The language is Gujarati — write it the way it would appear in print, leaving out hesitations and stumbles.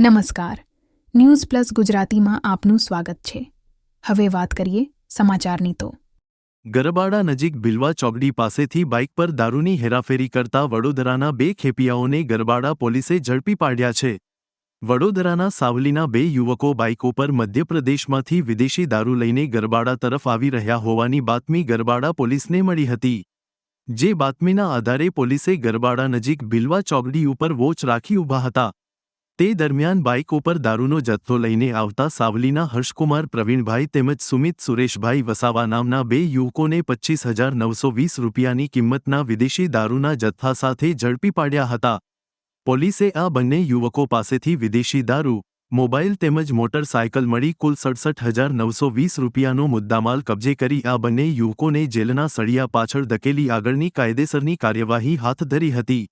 નમસ્કાર, ન્યૂઝ પ્લસ ગુજરાતીમાં આપનું સ્વાગત છે। હવે વાત કરીએ સમાચારની તો ગરબાડા નજીક બિલવા ચોકડી પાસેથી બાઇક પર દારૂની હેરાફેરી કરતા વડોદરાના બે ખેપિયાઓને ગરબાડા પોલીસે ઝડપી પાડ્યા છે। વડોદરાના સાવલીના બે યુવકો બાઇકો પર મધ્યપ્રદેશમાંથી વિદેશી દારૂ લઈને ગરબાડા તરફ આવી રહ્યા હોવાની બાતમી ગરબાડા પોલીસને મળી હતી। જે બાતમીના આધારે પોલીસે ગરબાડા નજીક બિલવા ચોકડી ઉપર વોચ રાખી ઊભા હતા। તે દરમિયાન બાઇક ઉપર દારૂનો જથ્થો લઈને આવતા સાવલીના હર્ષકુમાર પ્રવીણભાઈ તેમજ સુમિત સુરેશભાઈ વસાવા નામના બે યુવકોને 25,920 રૂપિયાની કિંમતના વિદેશી દારૂના જથ્થા સાથે ઝડપી પાડ્યા હતા। પોલીસે આ બંને યુવકો પાસેથી વિદેશી દારૂ, મોબાઈલ તેમજ મોટરસાયકલ મળી કુલ 67,920 રૂપિયાનો મુદ્દામાલ કબજે કરી આ બંને યુવકોને જેલના સળિયા પાછળ ધકેલી આગળની કાયદેસરની કાર્યવાહી હાથ ધરી હતી।